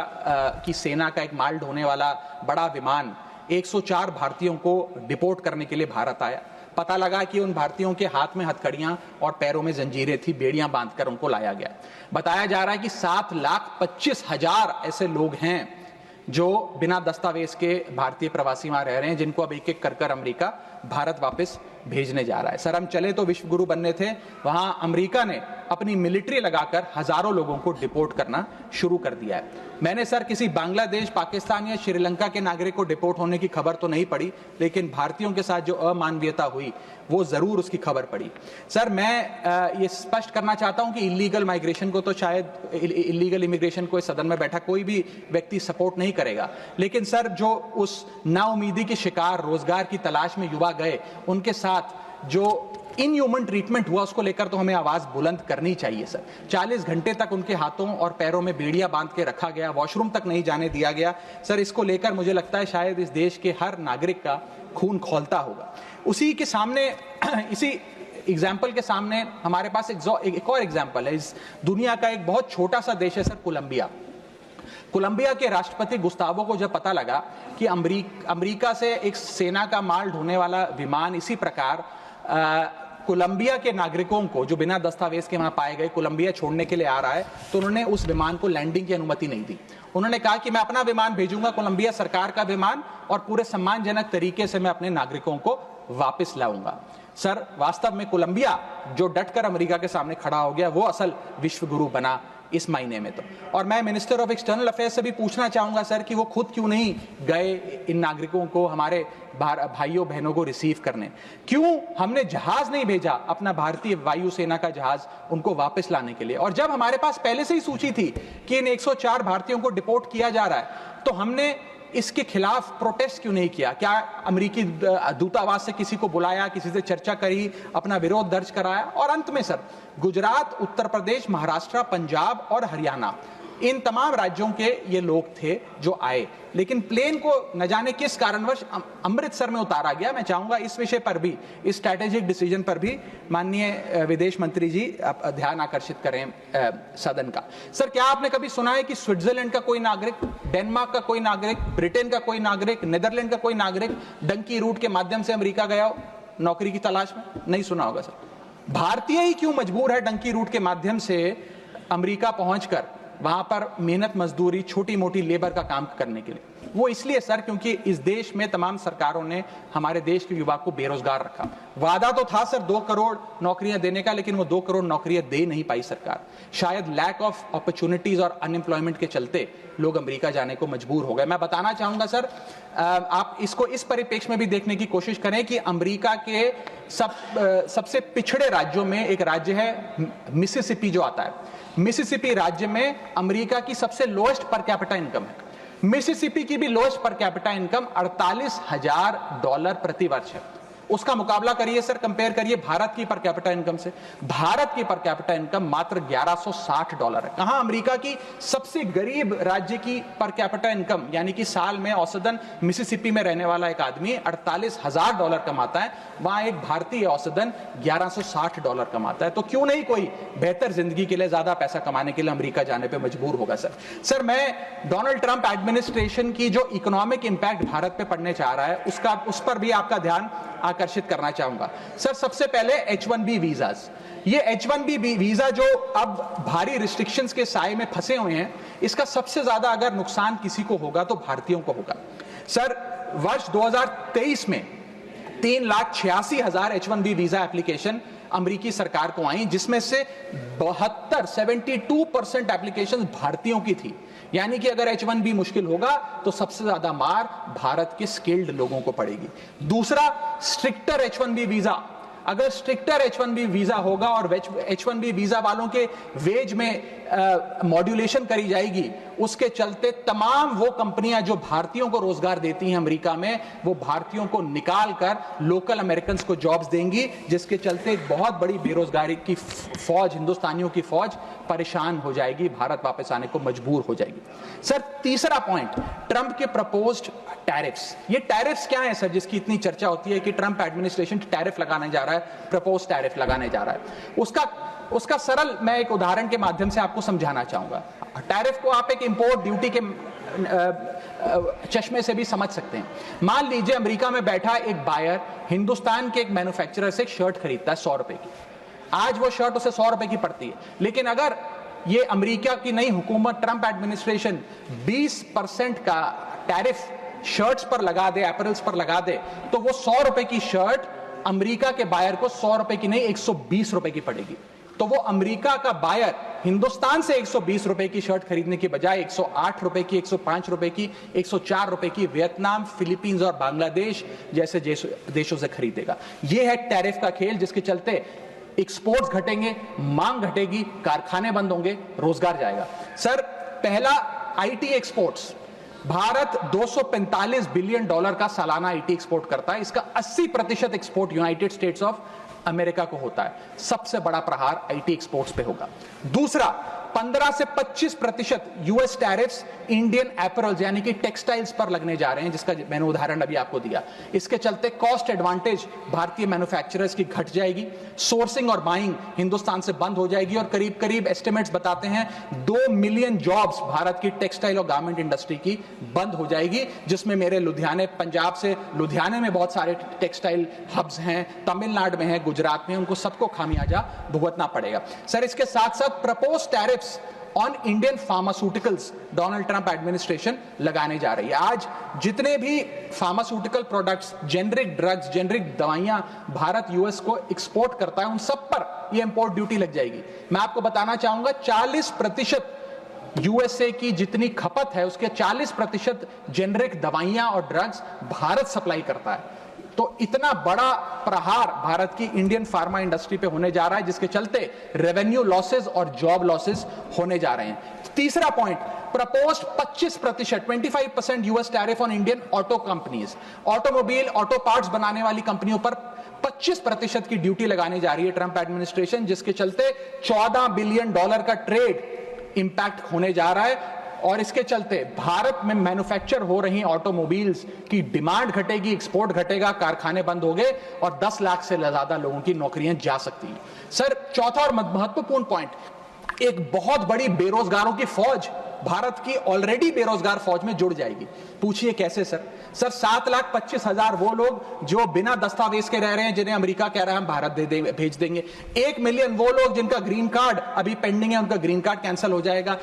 की सेना का एक माल ढोने वाला बड़ा विमान 104 भारतीयों को डिपोर्ट करने के लिए भारत आया। पता लगा कि उन भारतीयों के हाथ में हथकड़ियां और पैरों में जंजीरें थी, बेड़ियां बांधकर उनको लाया गया। बताया जा रहा है कि 7,25,000 ऐसे लोग हैं जो बिना दस्तावेज के भारतीय प्रवासी वहां रह रहे हैं, जिनको अब एक एक कर अमेरिका भारत वापस भेजने जा रहा है। सर, हम चले तो विश्व गुरु बनने थे, वहां अमेरिका ने अपनी मिलिट्री लगाकर हजारों लोगों को डिपोर्ट करना शुरू कर दिया है। मैंने सर किसी बांग्लादेश, पाकिस्तान या श्रीलंका के नागरिक को डिपोर्ट होने की खबर तो नहीं पड़ी, लेकिन भारतीयों के साथ जो अमानवीयता हुई वो जरूर उसकी खबर पड़ी। सर, मैं ये स्पष्ट करना चाहता हूं कि इलीगल माइग्रेशन को तो शायद इलीगल इमिग्रेशन को सदन में बैठा कोई भी व्यक्ति सपोर्ट नहीं करेगा, लेकिन सर जो उस नाउमीदी के शिकार रोजगार की तलाश में युवा गए, उनके साथ जो इनह्यूमन ट्रीटमेंट हुआ उसको लेकर तो हमें आवाज बुलंद करनी चाहिए। सर, 40 घंटे तक उनके हाथों और पैरों में बेड़ियां बांध के रखा गया, वॉशरूम तक नहीं जाने दिया गया। सर, इसको लेकर मुझे लगता है शायद इस देश के हर नागरिक का खून खौलता होगा। उसी के सामने इसी एग्जाम्पल के सामने हमारे पास एक और एग्जाम्पल है। इस दुनिया का एक बहुत छोटा सा देश है सर, कोलंबिया। कोलंबिया के राष्ट्रपति गुस्तावो को जब पता लगा कि अमेरिका से एक सेना का माल ढोने वाला विमान इसी प्रकार कोलंबिया के नागरिकों को जो बिना दस्तावेज के वहां पाए गए कोलंबिया छोड़ने के लिए आ रहा है, तो उन्होंने उस विमान को लैंडिंग की अनुमति नहीं दी। उन्होंने कहा कि मैं अपना विमान भेजूंगा, कोलंबिया सरकार का विमान, और पूरे सम्मानजनक तरीके से मैं अपने नागरिकों को वापस लाऊंगा। सर, वास्तव में कोलंबिया जो डटकर अमेरिका के सामने खड़ा हो गया, वो असल विश्व गुरु बना इस महीने में तो। और मैं मिनिस्टर ऑफ एक्सटर्नल अफेयर्स से भी पूछना चाहूंगा सर कि वो खुद क्यों नहीं गए इन नागरिकों को, हमारे भाइयों बहनों को रिसीव करने, क्यों हमने जहाज नहीं भेजा अपना भारतीय वायुसेना का जहाज उनको वापस लाने के लिए। और जब हमारे पास पहले से ही सूची थी कि इन 104 भारतीयों को डिपोर्ट किया जा रहा है, तो हमने इसके खिलाफ प्रोटेस्ट क्यों नहीं किया? क्या अमेरिकी दूतावास से किसी को बुलाया, किसी से चर्चा करी, अपना विरोध दर्ज कराया? और अंत में सर, गुजरात, उत्तर प्रदेश, महाराष्ट्र, पंजाब और हरियाणा, इन तमाम राज्यों के ये लोग थे जो आए, लेकिन प्लेन को न जाने किस कारणवश अमृतसर में उतारा गया। मैं चाहूंगा इस विषय पर भी, इस स्ट्रैटेजिक डिसीजन पर भी माननीय विदेश मंत्री जी ध्यान आकर्षित करें सदन का। सर, क्या आपने कभी सुना है कि स्विट्जरलैंड का कोई नागरिक, डेनमार्क का कोई नागरिक, ब्रिटेन का कोई नागरिक, नीदरलैंड का कोई नागरिक डंकी रूट के माध्यम से अमेरिका गया हो नौकरी की तलाश में? नहीं सुना होगा सर। भारतीय ही क्यों मजबूर है डंकी रूट के माध्यम से अमेरिका पहुंचकर वहां पर मेहनत मजदूरी, छोटी मोटी लेबर का काम करने के लिए। वो इसलिए सर क्योंकि इस देश में तमाम सरकारों ने हमारे देश के युवा को बेरोजगार रखा। वादा तो था सर 2 करोड़ नौकरियां देने का, लेकिन वो 2 करोड़ नौकरियां दे नहीं पाई सरकार। शायद लैक ऑफ अपॉर्चुनिटीज और अनएम्प्लॉयमेंट के चलते लोग अमेरिका जाने को मजबूर हो गए। मैं बताना चाहूंगा सर, आप इसको इस परिप्रेक्ष्य में भी देखने की कोशिश करें कि अमेरिका के सबसे पिछड़े राज्यों में एक राज्य है मिसिसिपी जो आता है। मिसिसिपी राज्य में अमेरिका की सबसे लोएस्ट पर कैपिटा इनकम है। मिसिसिपी की भी लोएस्ट पर कैपिटा इनकम $48,000 प्रति वर्ष है। उसका मुकाबला करिए सर, कंपेयर करिए भारत की पर कैपिटा इनकम से। भारत की पर कैपिटा इनकम मात्र $1160 है। कहां अमेरिका की सबसे गरीब राज्य की पर कैपिटा इनकम, यानी कि साल में औसतन मिसिसिपी में रहने वाला एक आदमी $48,000 कमाता है, वहां एक भारतीय औसतन $1160 कमाता है। तो क्यों नहीं कोई बेहतर जिंदगी के लिए, ज्यादा पैसा कमाने के लिए अमेरिका जाने पर मजबूर होगा सर। मैं डोनाल्ड ट्रंप एडमिनिस्ट्रेशन की जो इकोनॉमिक इंपैक्ट भारत पे पड़ने जा रहा है उस पर भी आपका ध्यान आकर्षित करना चाहूंगा सर। सबसे पहले H1B वीजास, ये H1B वीजा जो अब भारी रिस्ट्रिक्शंस के साए में फंसे हुए हैं, इसका सबसे ज्यादा अगर नुकसान किसी को होगा तो भारतीयों को होगा सर। वर्ष 2023 में 3,86,000 H1B वीजा एप्लीकेशन अमेरिकी सरकार को आई, जिसमें से 72% एप्लीकेशन भारतीयों की थी। यानी कि अगर H1B मुश्किल होगा तो सबसे ज्यादा मार भारत के स्किल्ड लोगों को पड़ेगी। दूसरा, स्ट्रिक्टर H1B वीजा, अगर स्ट्रिक्टर H1B वीजा होगा और H1B वीजा वालों के वेज में मॉड्यूलेशन करी जाएगी, उसके चलते तमाम वो कंपनियां जो भारतीयों को रोजगार देती हैं अमेरिका में, वो भारतीयों को निकाल कर लोकल अमेरिकन्स को जॉब्स देंगी, जिसके चलते एक बहुत बड़ी बेरोजगारी की फौज, हिंदुस्तानियों की फौज परेशान हो जाएगी, भारत वापस आने को मजबूर हो जाएगी। सर तीसरा पॉइंट, ट्रंप के प्रपोज्ड टैरिफ्स। ये टैरिफ्स क्या है सर, जिसकी इतनी चर्चा होती है कि ट्रंप एडमिनिस्ट्रेशन टैरिफ लगाने जा रहा है, प्रपोज टैरिफ लगाने जा रहा है। उसका सरल मैं एक उदाहरण के माध्यम से आपको समझाना चाहूंगा। टैरिफ को आप एक इंपोर्ट ड्यूटी के चश्मे से भी समझ सकते हैं। मान लीजिए अमेरिका में बैठा एक बायर हिंदुस्तान के एक मैन्युफैक्चरर से एक शर्ट खरीदता है 100 रुपए की। आज वो शर्ट उसे 100 रुपए की पड़ती है, लेकिन अगर ये अमेरिका की नई हुकूमत ट्रंप एडमिनिस्ट्रेशन 20% का टैरिफ शर्ट्स पर लगा दे, एपरल्स पर लगा दे, तो वो 100 रुपए की शर्ट अमेरिका के बायर को 100 रुपए की नहीं 120 रुपए की पड़ेगी। तो वो अमेरिका का बायर हिंदुस्तान से 120 रुपए की शर्ट खरीदने की बजाय 108 रुपए की, 105 रुपए की, 104 रुपए की वियतनाम, फिलीपींस और बांग्लादेश जैसे देशों से खरीदेगा। यह है टैरिफ का खेल, जिसके चलते एक्सपोर्ट्स घटेंगे, मांग घटेगी, कारखाने बंद होंगे, रोजगार जाएगा। सर पहला, आईटी एक्सपोर्ट्स। भारत $245 बिलियन का सालाना आईटी एक्सपोर्ट करता है। इसका 80% export United states of America को होता है। सबसे बड़ा प्रहार आईटी एक्सपोर्ट्स पे होगा। दूसरा, 15 से 25% यूएस टैरिफ्स इंडियन एपरल्स यानी कि टेक्सटाइल्स पर लगने जा रहे हैं, जिसका मैंने उदाहरण अभी आपको दिया। इसके चलते कॉस्ट एडवांटेज भारतीय मैन्युफैक्चरर्स की घट जाएगी, सोर्सिंग और बाइंग हिंदुस्तान से बंद हो जाएगी, और करीब करीब एस्टिमेट्स बताते हैं 2 मिलियन जॉब्स भारत की टेक्सटाइल और गारमेंट इंडस्ट्री की बंद हो जाएगी, जिसमें मेरे लुधियाने, पंजाब से लुधियाने में बहुत सारे टेक्सटाइल हब्स हैं, तमिलनाडु में है, गुजरात में, उनको सबको खामियाजा भुगतना पड़ेगा। सर इसके साथ साथ propose tariffs on Indian pharmaceuticals Donald Trump administration लगाने जा रही है। आज जितने भी pharmaceutical products, generic drugs, generic दवाइयां भारत यूएस को एक्सपोर्ट करता है, उन सब पर यह इंपोर्ट ड्यूटी लग जाएगी। मैं आपको बताना चाहूंगा 40% यूएसए की जितनी खपत है उसके 40% जेनरिक दवाइयां और ड्रग्स भारत सप्लाई करता है। तो इतना बड़ा प्रहार भारत की इंडियन फार्मा इंडस्ट्री पे होने जा रहा है, जिसके चलते रेवेन्यू लॉसेस और जॉब लॉसेस होने जा रहे हैं। तीसरा point, proposed 25% US tariff on Indian auto companies. Automobile, auto parts बनाने वाली कंपनियों पर 25% की ड्यूटी लगाने जा रही है ट्रंप एडमिनिस्ट्रेशन, जिसके चलते $14 बिलियन का ट्रेड इंपैक्ट होने जा रहा है। और इसके चलते भारत में मैन्युफैक्चर हो रही ऑटोमोबाइल्स की डिमांड घटेगी, एक्सपोर्ट घटेगा, कारखाने बंद हो गए और 10 लाख से ज्यादा लोगों की नौकरियां जा सकती हैं। सर चौथा और महत्वपूर्ण पॉइंट, एक बहुत बड़ी बेरोजगारों की फौज भारत की ऑलरेडी बेरोजगार फौज में जुड़ जाएगी। पूछिए कैसे सर? सर 7,25,000 वो लोग जो बिना दस्तावेज के रह रहे हैं, जिन्हें अमेरिका कह रहा है हम भारत भेज देंगे। 1 मिलियन वो लोग जिनका ग्रीन कार्ड अभी पेंडिंग है, उनका ग्रीन कार्ड कैंसिल हो जाएगा।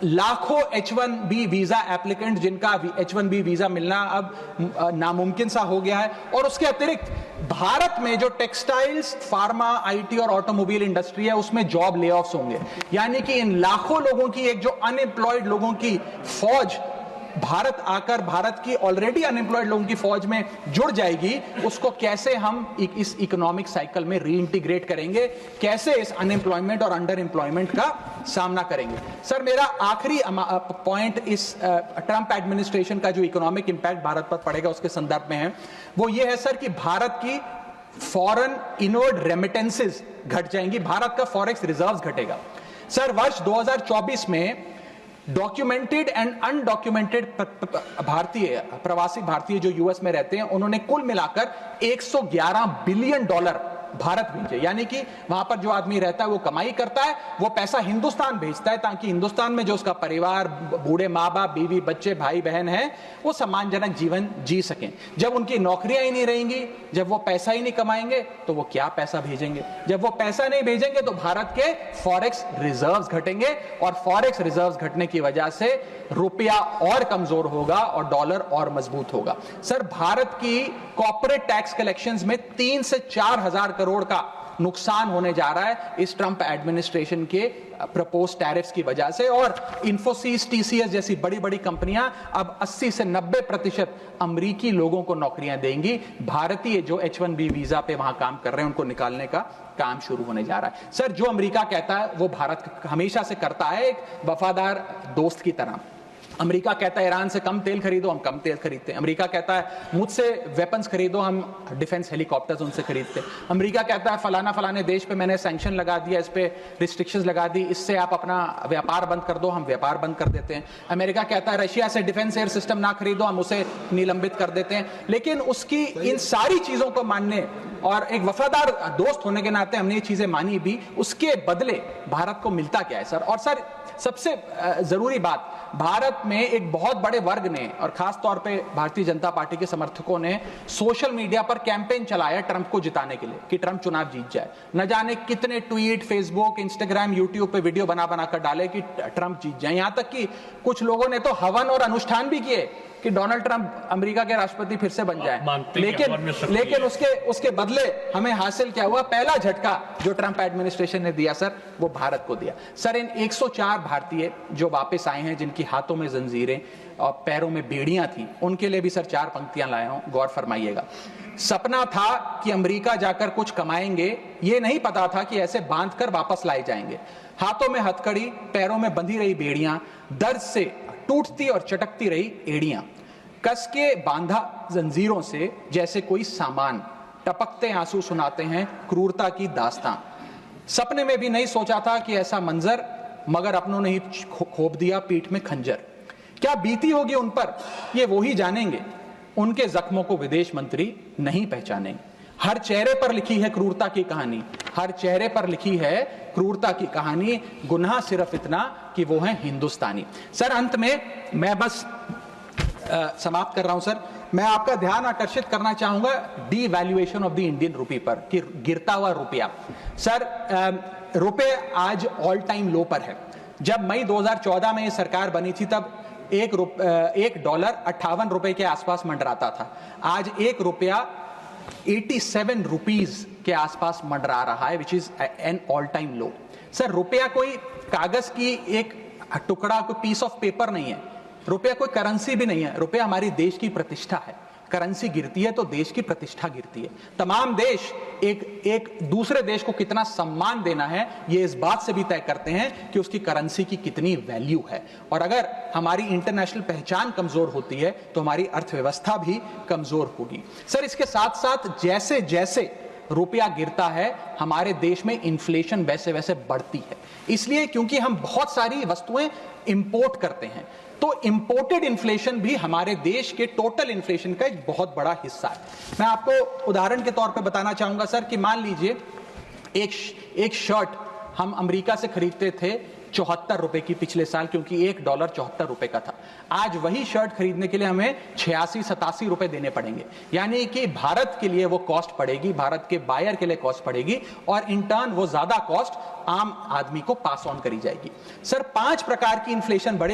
लाखों H1B वीजा एप्लीकेंट जिनका H1B वीजा मिलना अब नामुमकिन सा हो गया है। और उसके अतिरिक्त भारत में जो टेक्सटाइल्स, फार्मा, आईटी और ऑटोमोबाइल इंडस्ट्री है उसमें जॉब ले ऑफ्स होंगे, यानी कि इन लाखों लोगों की एक जो अनएम्प्लॉयड लोगों की फौज भारत आकर भारत की ऑलरेडी अनएम्प्लॉयड लोगों की फौज में जुड़ जाएगी, उसको कैसे हम इस इकोनॉमिक साइकिल में रीइंटीग्रेट करेंगे, कैसे इस अनएम्प्लॉयमेंट और अंडर एम्प्लॉयमेंट का सामना करेंगे। सर मेरा आखिरी पॉइंट इस ट्रंप एडमिनिस्ट्रेशन का जो इकोनॉमिक इंपैक्ट भारत पर पड़ेगा उसके संदर्भ में है, वो ये है सर कि भारत की फॉरेन इनवर्ड रेमिटेंसेस घट जाएंगी, भारत का फॉरेक्स रिजर्व्स घटेगा। सर वर्ष 2024 में डॉक्यूमेंटेड एंड अनडॉक्यूमेंटेड भारतीय प्रवासी भारतीय जो यूएस में रहते हैं उन्होंने कुल मिलाकर 111 बिलियन डॉलर भारत भेजे, यानी कि वहां पर जो आदमी रहता है वो कमाई करता है, वो पैसा हिंदुस्तान भेजता है ताकि हिंदुस्तान में जो उसका परिवार, बूढ़े माँ बाप, बीवी बच्चे, भाई बहन हैं, वो सम्मानजनक जीवन जी सकें। जब उनकी नौकरियां ही नहीं रहेंगी, जब वो पैसा ही नहीं कमाएंगे तो वो क्या पैसा भेजेंगे? जब वो पैसा नहीं भेजेंगे तो भारत के फॉरेक्स रिजर्व्स घटेंगे और फॉरेक्स रिजर्व्स घटने की वजह से रुपया और कमजोर होगा और डॉलर और मजबूत होगा। सर भारत की कॉर्पोरेट टैक्स कलेक्शंस में 3 से 4 हजार करोड़ का नुकसान होने जा रहा है इस ट्रंप एडमिनिस्ट्रेशन के प्रपोज टैरिफ्स की वजह से, और इन्फोसिस, टीसीएस जैसी बड़ी बड़ी कंपनियां अब 80 से 90% अमेरिकी लोगों को नौकरियां देंगी। भारतीय जो H1B वीजा पे वहां काम कर रहे हैं उनको निकालने का काम शुरू होने जा रहा है। सर जो अमेरिका कहता है वो भारत हमेशा से करता है, एक वफादार दोस्त की तरह। अमेरिका कहता है ईरान से कम तेल खरीदो, हम कम तेल खरीदते हैं। अमेरिका कहता है मुझसे वेपन्स खरीदो, हम डिफेंस हेलीकॉप्टर्स उनसे खरीदते हैं। अमेरिका कहता है फलाना फलाने देश पे मैंने सैंक्शन लगा दिया, इस पे रिस्ट्रिक्शंस लगा दी, इससे आप अपना व्यापार बंद कर दो, हम व्यापार बंद कर देते हैं। अमेरिका कहता है रशिया से डिफेंस एयर सिस्टम ना खरीदो, हम उसे निलंबित कर देते हैं। लेकिन उसकी इन सारी चीजों को मानने और एक वफादार दोस्त होने के नाते हमने ये चीजें मानी भी, उसके बदले भारत को मिलता क्या है सर? और सर सबसे जरूरी बात, भारत में एक बहुत बड़े वर्ग ने और खास तौर पे भारतीय जनता पार्टी के समर्थकों ने सोशल मीडिया पर कैंपेन चलाया ट्रंप को जिताने के लिए कि ट्रंप चुनाव जीत जाए। न जाने कितने ट्वीट, फेसबुक, इंस्टाग्राम, यूट्यूब पे वीडियो बना बना कर डाले कि ट्रंप जीत जाए। यहां तक कि कुछ लोगों ने तो हवन और अनुष्ठान भी किए कि डोनाल्ड ट्रंप अमेरिका के राष्ट्रपति फिर से बन जाए। लेकिन उसके बदले हमें हासिल क्या हुआ? पहला झटका जो ट्रंप एडमिनिस्ट्रेशन ने दिया सर, वो भारत को दिया। सर इन 104 भारतीय जो वापस आए हैं, जिनकी हाथों में जंजीरें और पैरों में बेड़ियां थी, उनके लिए भी सर 4 पंक्तियां लाया हूं, गौर फरमाइएगा। सपना था कि अमेरिका जाकर कुछ कमाएंगे, ये नहीं पता था कि ऐसे बांध कर वापस लाए जाएंगे। हाथों में हथकड़ी, पैरों में बंधी रही बेड़ियां, दर्द से टूटती और चटकती रही एड़ियां, कस के बांधा जंजीरों से जैसे कोई सामान, टपकते आंसू सुनाते हैं क्रूरता की दास्तां। सपने में भी नहीं सोचा था कि ऐसा मंजर, मगर अपनों ने ही खोप दिया पीठ में खंजर। क्या बीती होगी उन पर ये वो ही जानेंगे, उनके जख्मों को विदेश मंत्री नहीं पहचानेंगे। हर चेहरे पर लिखी है क्रूरता की कहानी, हर चेहरे पर लिखी है क्रूरता की कहानी, गुनाह सिर्फ इतना कि वो है हिंदुस्तानी। सर अंत में मैं बस समाप्त कर रहा हूं सर, मैं आपका ध्यान आकर्षित करना चाहूंगा डीवैल्यूएशन ऑफ द इंडियन रुपी पर, कि गिरता हुआ रुपया। सर रुपये आज ऑल टाइम लो पर है। जब मई 2014 में ये सरकार बनी थी तब $1 58 के आसपास मंडराता था। आज ₹1 87 रुपीज के आसपास मंडरा रहा है, which is an all time low. Sir रुपया कोई कागज की एक टुकड़ा, कोई पीस ऑफ पेपर नहीं है, रुपया कोई करेंसी भी नहीं है, रुपया हमारी देश की प्रतिष्ठा है। करेंसी गिरती है तो देश की प्रतिष्ठा गिरती है। तमाम देश एक दूसरे देश को कितना सम्मान देना है ये इस बात से भी तय करते हैं कि उसकी करेंसी की कितनी वैल्यू है। और अगर हमारी इंटरनेशनल पहचान कमजोर होती है तो हमारी अर्थव्यवस्था भी कमजोर होगी। सर इसके साथ साथ जैसे जैसे रुपया गिरता है हमारे देश में इन्फ्लेशन वैसे वैसे बढ़ती है, इसलिए क्योंकि हम बहुत सारी वस्तुएं इंपोर्ट करते हैं, तो इंपोर्टेड इन्फ्लेशन भी हमारे देश के टोटल इन्फ्लेशन का एक बहुत बड़ा हिस्सा है। मैं आपको उदाहरण के तौर पे बताना चाहूंगा सर कि मान लीजिए एक शर्ट हम अमेरिका से खरीदते थे 74 रुपए की पिछले साल, क्योंकि $1 74 रुपए का था। आज वही शर्ट खरीदने के लिए हमें 86-87 रुपए देने पड़ेंगे, यानी कि भारत के लिए वो कॉस्ट पड़ेगी, भारत के बायर के लिए कॉस्ट पड़ेगी, और इन टर्न वो ज्यादा कॉस्ट आम आदमी को पास ऑन करी जाएगी। सर 5 प्रकार की इन्फ्लेशन बढ़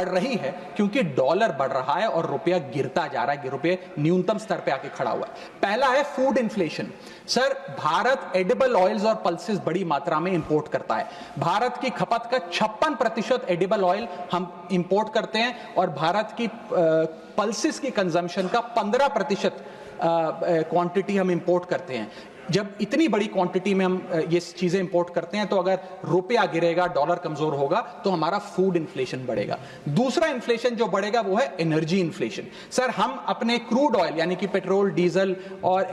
रही है, क्योंकि डॉलर बढ़ रहा है और रुपया गिरता जा रहा है, रुपये न्यूनतम स्तर पे आके खड़ा हुआ है। पहला है food inflation. Sir Bharat edible oils और पल्सेस बड़ी मात्रा में इंपोर्ट करता है। भारत की खपत का 56% एडिबल ऑयल हम इंपोर्ट करते हैं, और भारत की पल्सेस की कंजम्पशन का 15% क्वांटिटी हम इंपोर्ट करते हैं। जब इतनी बड़ी क्वांटिटी में हम ये चीजें इंपोर्ट करते हैं, तो अगर रुपया गिरेगा, डॉलर कमजोर होगा, तो हमारा फूड इन्फ्लेशन बढ़ेगा। दूसरा इन्फ्लेशन जो बढ़ेगा वो है एनर्जी इन्फ्लेशन। सर हम अपने क्रूड ऑयल यानी कि पेट्रोल, डीजल और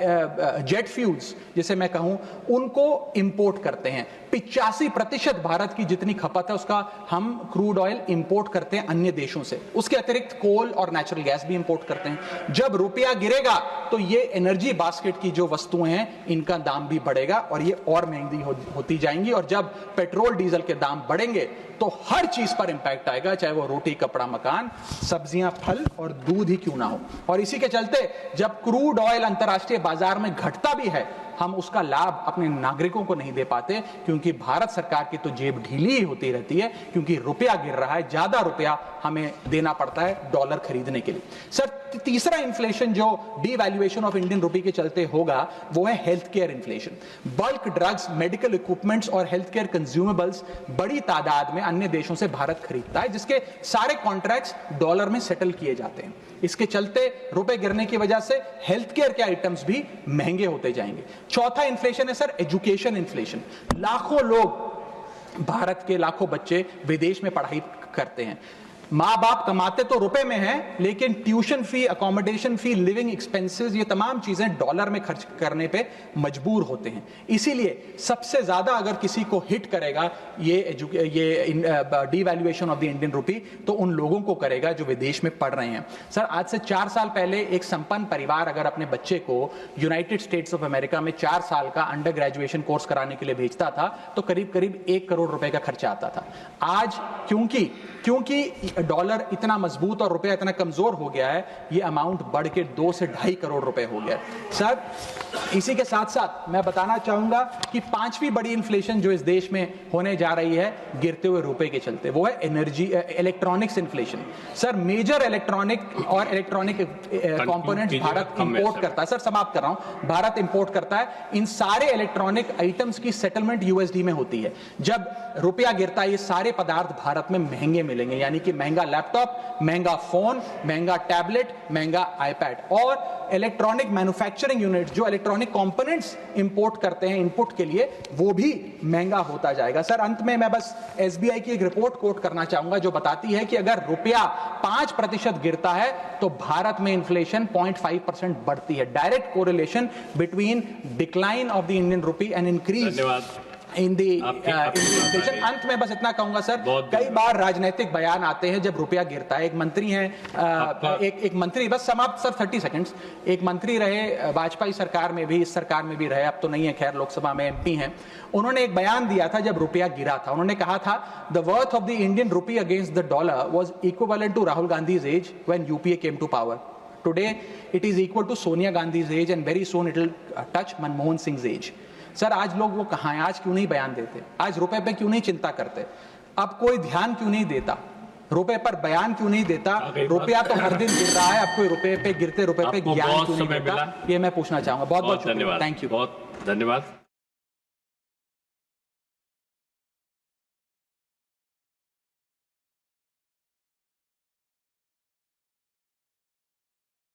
जेट फ्यूल्स जिसे मैं कहूं, उनको इंपोर्ट करते हैं। 85% भारत की जितनी खपत है उसका हम क्रूड ऑयल इंपोर्ट करते हैं अन्य देशों से। उसके अतिरिक्त कोल और नेचुरल गैस भी इंपोर्ट करते हैं। जब रुपया गिरेगा तो ये एनर्जी बास्केट की जो वस्तुएं हैं इनका दाम भी बढ़ेगा और ये और महंगी होती जाएंगी, और जब पेट्रोल डीजल के दाम बढ़ेंगे तो हर चीज पर इंपैक्ट आएगा, चाहे वो रोटी, कपड़ा, मकान, सब्जियां, फल और दूध ही क्यों ना हो। और इसी के चलते जब क्रूड ऑयल अंतर्राष्ट्रीय बाजार में घटता भी है, हम उसका लाभ अपने नागरिकों को नहीं दे पाते, क्योंकि भारत सरकार की तो जेब ढीली ही होती रहती है, क्योंकि रुपया गिर रहा है, ज्यादा रुपया हमें देना पड़ता है डॉलर खरीदने के लिए। सर तीसरा इन्फ्लेशन जो डीवैल्यूएशन ऑफ इंडियन रुपी के चलते होगा वो है health care inflation. Bulk drugs, medical equipments और हेल्थ केयर कंज्यूमेबल्स बड़ी तादाद में अन्य देशों से भारत खरीदता है, जिसके सारे कॉन्ट्रैक्ट्स डॉलर में सेटल किए जाते हैं। इसके चलते रुपए गिरने की वजह से हेल्थ केयर के आइटम्स भी महंगे होते जाएंगे। चौथा इन्फ्लेशन है सर एजुकेशन इन्फ्लेशन। लाखों लोग, भारत के लाखों बच्चे विदेश में पढ़ाई करते हैं। माँ बाप कमाते तो रुपए में हैं, लेकिन ट्यूशन फी, अकोमोडेशन फी, लिविंग एक्सपेंसेस, ये तमाम चीजें डॉलर में खर्च करने पे मजबूर होते हैं। इसीलिए सबसे ज्यादा अगर किसी को हिट करेगा ये डीवैल्यूएशन ऑफ द इंडियन रुपी, तो उन लोगों को करेगा जो विदेश में पढ़ रहे हैं। सर आज से 4 साल पहले एक संपन्न परिवार अगर अपने बच्चे को यूनाइटेड स्टेट्स ऑफ अमेरिका में 4 साल का अंडर ग्रेजुएशन कोर्स कराने के लिए भेजता था, तो करीब करीब 1 करोड़ रुपए का खर्चा आता था। आज क्योंकि डॉलर इतना मजबूत और रुपया इतना कमजोर हो गया है, ये अमाउंट बढ़ के 2 से 2.5 करोड़ रुपए हो गया। सर इसी के साथ साथ मैं बताना चाहूंगा कि 5वीं बड़ी इन्फ्लेशन जो इस देश में होने जा रही है गिरते हुए रुपए के चलते, वो है electronics inflation. Sir major electronic components भारत इंपोर्ट करता है। सर समाप्त कर रहा हूं, भारत इंपोर्ट करता है। इन सारे इलेक्ट्रॉनिक आइटम्स की सेटलमेंट यूएसडी में होती है। जब रुपया गिरता है, ये सारे पदार्थ भारत में महंगे मिलेंगे, यानी कि महंगा लैपटॉप, महंगा फोन, महंगा टैबलेट, महंगा आईपैड। और इलेक्ट्रॉनिक मैन्युफैक्चरिंग यूनिट जो इलेक्ट्रॉनिक कंपोनेंट्स इंपोर्ट करते हैं इनपुट के लिए, वो भी महंगा होता जाएगा। सर अंत में मैं बस एसबीआई की एक रिपोर्ट कोट करना चाहूंगा जो बताती है कि अगर रुपया 5% गिरता है तो भारत में इन्फ्लेशन 0.5% बढ़ती है। Direct correlation between decline of the Indian rupee and increase in the inflation. अंत में बस इतना कहूंगा सर, कई बार राजनीतिक बयान आते हैं जब रुपया गिरता है। एक मंत्री हैं, एक मंत्री, बस समाप्त सर 30 सेकंड्स, एक मंत्री रहे वाजपेयी सरकार में भी, इस सरकार में भी रहे, अब तो नहीं है खैर, लोकसभा में एमपी हैं। उन्होंने एक बयान दिया था जब रुपया गिरा था। उन्होंने कहा था the worth of the Indian rupee against the dollar was equivalent to Rahul Gandhi's age when UPA came to power. Today it is equal to Sonia Gandhi's age and very soon it will touch Manmohan Singh age. Sir आज लोग वो कहां हैं? आज क्यों नहीं बयान देते? आज रुपए पे क्यों नहीं चिंता करते? अब कोई ध्यान क्यों नहीं देता? रुपए पर बयान क्यों नहीं देता? रुपया तो हर दिन गिर रहा है, अब कोई रुपए पे गिरते रुपए पे ज्ञान क्यों नहीं देता? ये मैं पूछना चाहूंगा। बहुत बहुत धन्यवाद। Thank you.
बहुत धन्यवाद।